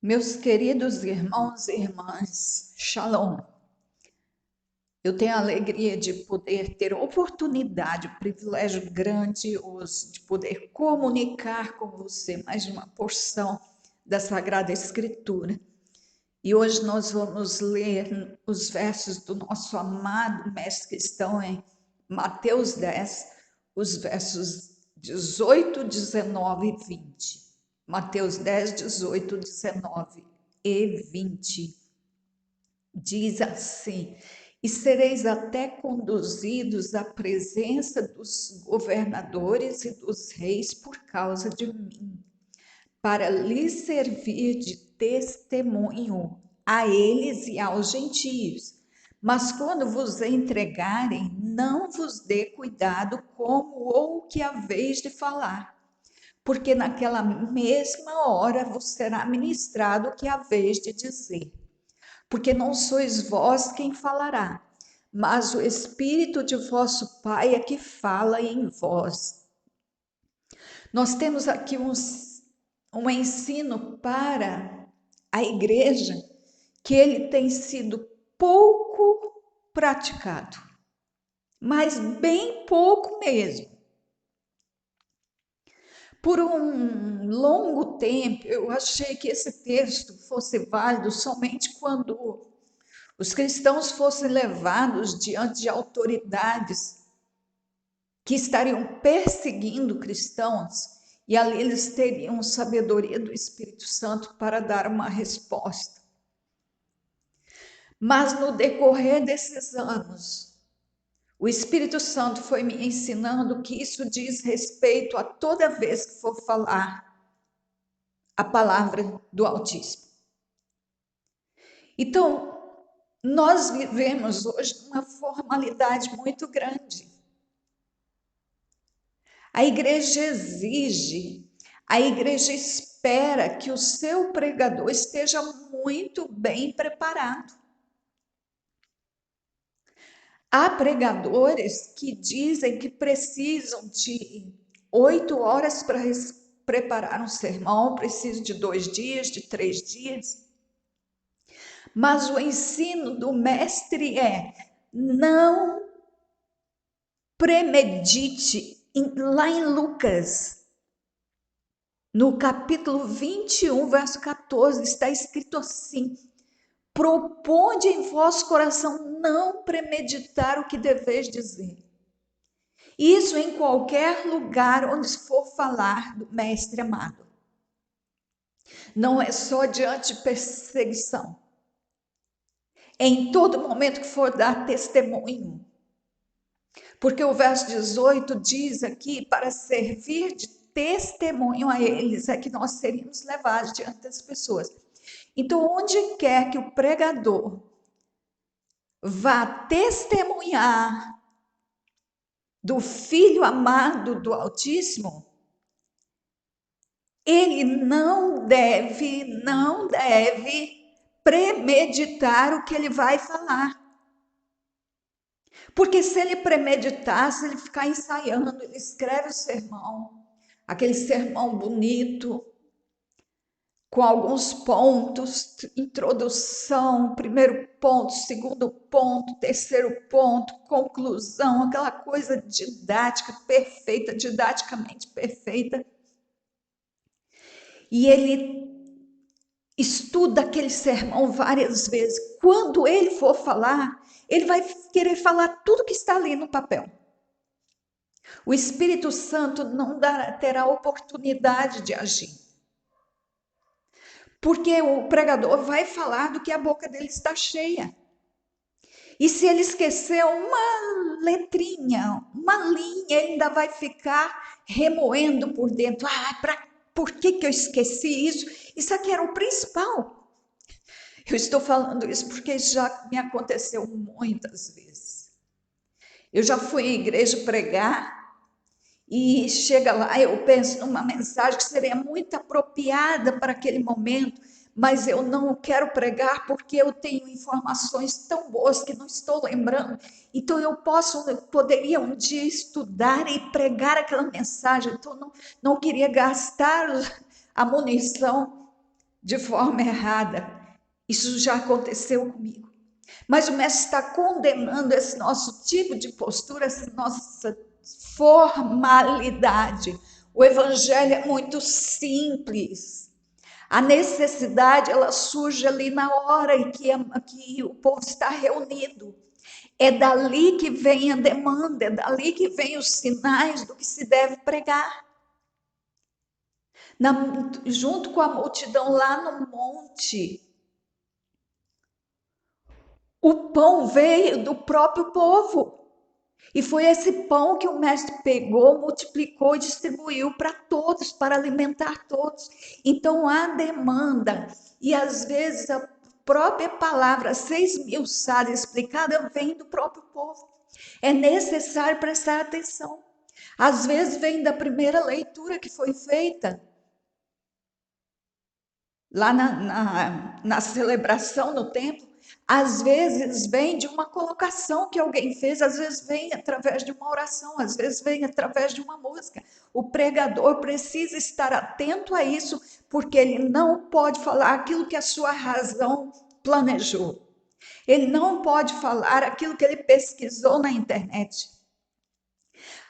Meus queridos irmãos e irmãs, Shalom. Eu tenho a alegria de poder ter oportunidade, privilégio grandioso de poder comunicar com você mais uma porção da Sagrada Escritura. E hoje nós vamos ler os versos do nosso amado mestre que estão em Mateus 10, os versos 18, 19 e 20. Mateus 10, 18, 19 e 20. Diz assim: e sereis até conduzidos à presença dos governadores e dos reis por causa de mim, para lhes servir de testemunho a eles e aos gentios. Mas quando vos entregarem, não vos dê cuidado como ou o que haveis de falar, porque naquela mesma hora vos será ministrado o que haveis de dizer. Porque não sois vós quem falará, mas o Espírito de vosso Pai é que fala em vós. Nós temos aqui um ensino para a igreja que ele tem sido pouco praticado, mas bem pouco mesmo. Por um longo tempo, eu achei que esse texto fosse válido somente quando os cristãos fossem levados diante de autoridades que estariam perseguindo cristãos, e ali eles teriam sabedoria do Espírito Santo para dar uma resposta. Mas no decorrer desses anos, o Espírito Santo foi me ensinando que isso diz respeito a toda vez que for falar a palavra do Altíssimo. Então, nós vivemos hoje uma formalidade muito grande. A igreja exige, a igreja espera que o seu pregador esteja muito bem preparado. Há pregadores que dizem que precisam de 8 horas para preparar um sermão, precisam de 2 dias, de 3 dias. Mas o ensino do mestre é: não premedite. Lá em Lucas, no capítulo 21, verso 14, está escrito assim: proponde em vosso coração não premeditar o que deveis dizer. Isso em qualquer lugar onde for falar do mestre amado. Não é só diante de perseguição. Em todo momento que for dar testemunho. Porque o verso 18 diz aqui: para servir de testemunho a eles é que nós seríamos levados diante das pessoas. Então, onde quer que o pregador vá testemunhar do Filho amado do Altíssimo, ele não deve premeditar o que ele vai falar. Porque se ele premeditar, se ele ficar ensaiando, ele escreve o sermão, aquele sermão bonito, com alguns pontos, introdução, primeiro ponto, segundo ponto, terceiro ponto, conclusão, aquela coisa didática perfeita, didaticamente perfeita. E ele estuda aquele sermão várias vezes. Quando ele for falar, ele vai querer falar tudo que está ali no papel. O Espírito Santo não terá oportunidade de agir. Porque o pregador vai falar do que a boca dele está cheia. E se ele esquecer uma letrinha, uma linha, ele ainda vai ficar remoendo por dentro. Por que eu esqueci isso? Isso aqui era o principal. Eu estou falando isso porque já me aconteceu muitas vezes. Eu já fui à igreja pregar e chega lá, eu penso numa mensagem que seria muito apropriada para aquele momento, mas eu não quero pregar porque eu tenho informações tão boas que não estou lembrando. Então eu poderia um dia estudar e pregar aquela mensagem. Então não queria gastar a munição de forma errada. Isso já aconteceu comigo. Mas o mestre está condenando esse nosso tipo de postura, essa nossa formalidade. O evangelho é muito simples. A necessidade, ela surge ali na hora em que o povo está reunido. É dali que vem a demanda, é dali que vem os sinais do que se deve pregar. Junto com a multidão lá no monte, o pão veio do próprio povo. E foi esse pão que o mestre pegou, multiplicou e distribuiu para todos, para alimentar todos. Então há demanda. E às vezes a própria palavra 6.000 sádios explicada vem do próprio povo. É necessário prestar atenção. Às vezes vem da primeira leitura que foi feita lá na celebração no templo, às vezes vem de uma colocação que alguém fez, às vezes vem através de uma oração, às vezes vem através de uma música. O pregador precisa estar atento a isso, porque ele não pode falar aquilo que a sua razão planejou. Ele não pode falar aquilo que ele pesquisou na internet.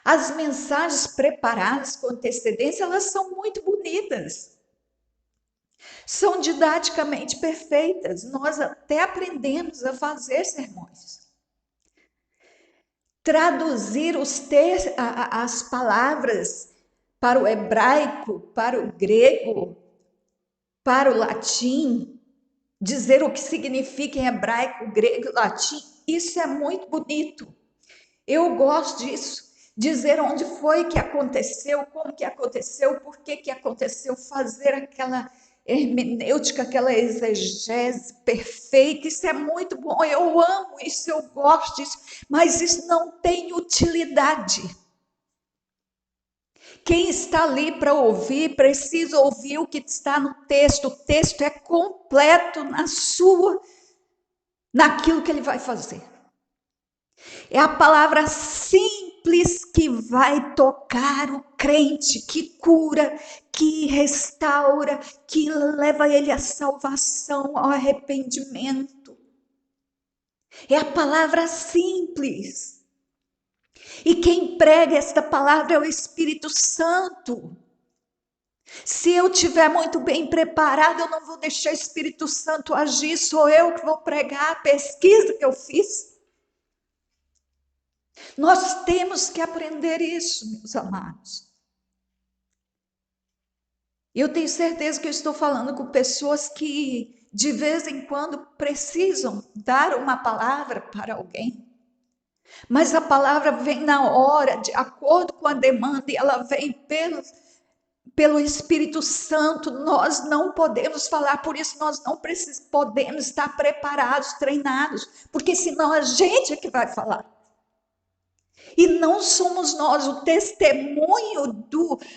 As mensagens preparadas com antecedência, elas são muito bonitas. São didaticamente perfeitas. Nós até aprendemos a fazer sermões. Traduzir as palavras para o hebraico, para o grego, para o latim, dizer o que significa em hebraico, grego e latim, isso é muito bonito. Eu gosto disso. Dizer onde foi que aconteceu, como que aconteceu, por que aconteceu, fazer aquela hermenêutica, aquela exegese perfeita, isso é muito bom, eu amo isso, eu gosto disso, mas isso não tem utilidade. Quem está ali para ouvir, precisa ouvir o que está no texto. O texto é completo naquilo que ele vai fazer. É a palavra simples que vai tocar o crente, que cura, que restaura, que leva ele à salvação, ao arrependimento. É a palavra simples. E quem prega esta palavra é o Espírito Santo. Se eu estiver muito bem preparado, eu não vou deixar o Espírito Santo agir, sou eu que vou pregar a pesquisa que eu fiz. Nós temos que aprender isso, meus amados. Eu tenho certeza que eu estou falando com pessoas que de vez em quando precisam dar uma palavra para alguém. Mas a palavra vem na hora, de acordo com a demanda, e ela vem pelo Espírito Santo. Nós não podemos falar, por isso nós não podemos estar preparados, treinados, porque senão a gente é que vai falar. E não somos nós, o testemunho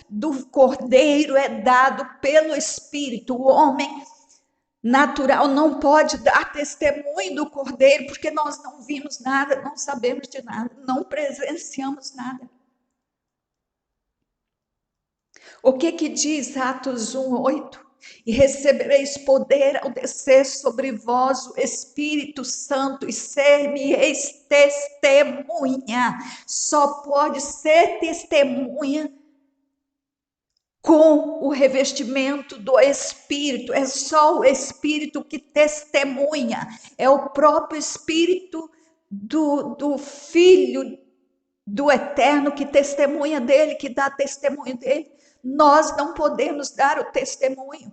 do Cordeiro é dado pelo Espírito. O homem natural não pode dar testemunho do Cordeiro, porque nós não vimos nada, não sabemos de nada, não presenciamos nada. O que diz Atos 1:8? E recebereis poder ao descer sobre vós o Espírito Santo, e ser-me-eis testemunha. Só pode ser testemunha com o revestimento do Espírito. É só o Espírito que testemunha. É o próprio Espírito do Filho do Eterno que testemunha dele, que dá testemunho dele. Nós não podemos dar o testemunho.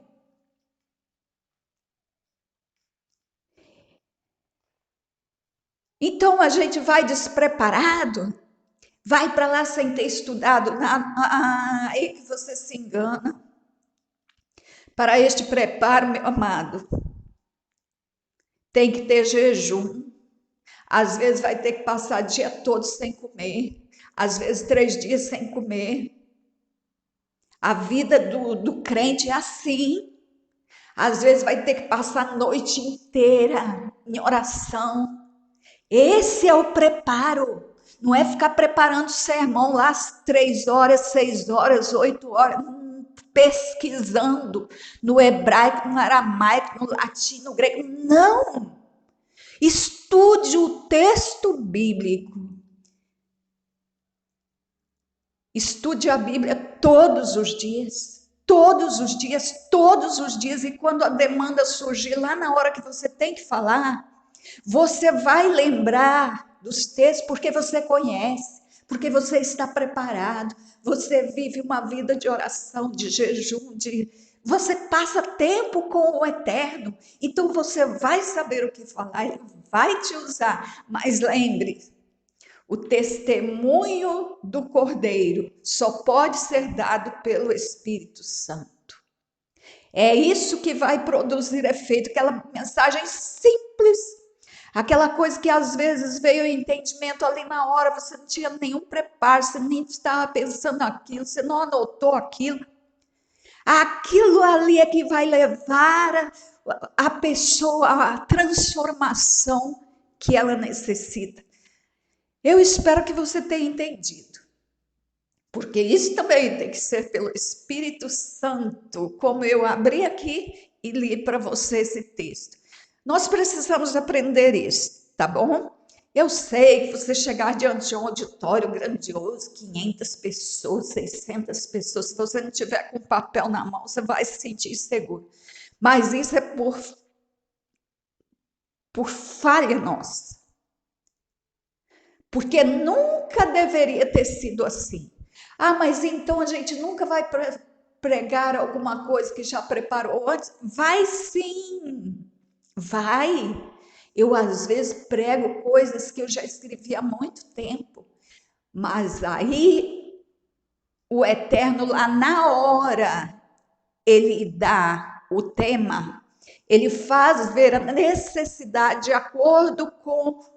Então a gente vai despreparado, vai para lá sem ter estudado nada, aí que você se engana. Para este preparo, meu amado, tem que ter jejum. Às vezes vai ter que passar o dia todo sem comer, às vezes 3 dias sem comer. A vida do crente é assim. Às vezes vai ter que passar a noite inteira em oração. Esse é o preparo. Não é ficar preparando sermão lá às 3 horas, 6 horas, 8 horas. pesquisando no hebraico, no aramaico, no latim, no grego. Não! Estude o texto bíblico. Estude a Bíblia todos os dias. Todos os dias, todos os dias. E quando a demanda surgir lá na hora que você tem que falar, você vai lembrar dos textos porque você conhece, porque você está preparado, você vive uma vida de oração, de jejum, você passa tempo com o Eterno, então você vai saber o que falar, ele vai te usar. Mas lembre, o testemunho do Cordeiro só pode ser dado pelo Espírito Santo. É isso que vai produzir efeito, aquela mensagem simples, aquela coisa que às vezes veio o entendimento ali na hora, você não tinha nenhum preparo, você nem estava pensando naquilo, você não anotou aquilo. Aquilo ali é que vai levar a pessoa à transformação que ela necessita. Eu espero que você tenha entendido, porque isso também tem que ser pelo Espírito Santo, como eu abri aqui e li para você esse texto. Nós precisamos aprender isso, tá bom? Eu sei que você chegar diante de um auditório grandioso, 500 pessoas, 600 pessoas, se você não tiver com papel na mão, você vai se sentir inseguro. Mas isso é por falha nossa. Porque nunca deveria ter sido assim. Ah, mas então a gente nunca vai pregar alguma coisa que já preparou antes? Vai sim, vai. Eu às vezes prego coisas que eu já escrevi há muito tempo, mas aí o Eterno lá na hora, ele dá o tema, ele faz ver a necessidade de acordo com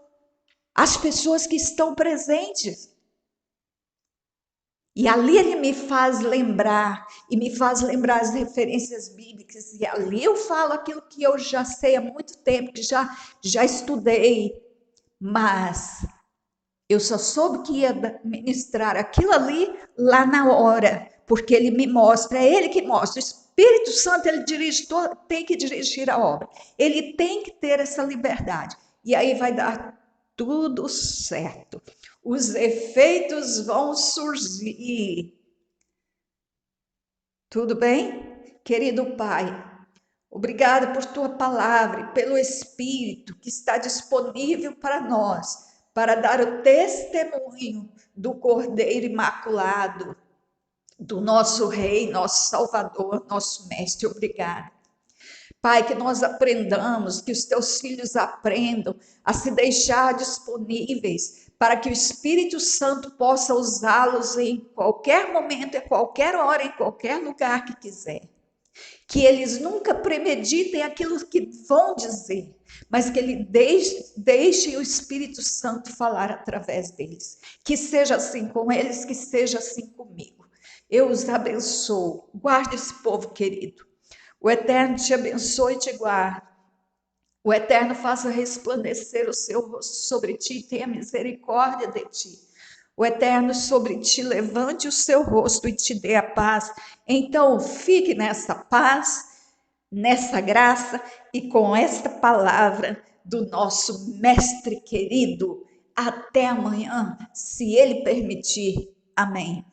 as pessoas que estão presentes. E ali ele me faz lembrar, e me faz lembrar as referências bíblicas, e ali eu falo aquilo que eu já sei há muito tempo, que já estudei, mas eu só soube que ia ministrar aquilo ali lá na hora, porque ele me mostra, é ele que mostra, o Espírito Santo ele dirige, tem que dirigir a obra, ele tem que ter essa liberdade, e aí vai dar tudo certo. Os efeitos vão surgir. Tudo bem? Querido Pai, obrigada por tua palavra e pelo Espírito que está disponível para nós, para dar o testemunho do Cordeiro Imaculado, do nosso Rei, nosso Salvador, nosso Mestre. Obrigada. Pai, que nós aprendamos, que os teus filhos aprendam a se deixar disponíveis para que o Espírito Santo possa usá-los em qualquer momento, em qualquer hora, em qualquer lugar que quiser. Que eles nunca premeditem aquilo que vão dizer, mas que ele deixe o Espírito Santo falar através deles. Que seja assim com eles, que seja assim comigo. Eu os abençoo. Guarde esse povo querido. O Eterno te abençoe e te guarde. O Eterno faça resplandecer o seu rosto sobre ti e tenha misericórdia de ti. O Eterno sobre ti levante o seu rosto e te dê a paz. Então, fique nessa paz, nessa graça e com esta palavra do nosso Mestre querido. Até amanhã, se Ele permitir. Amém.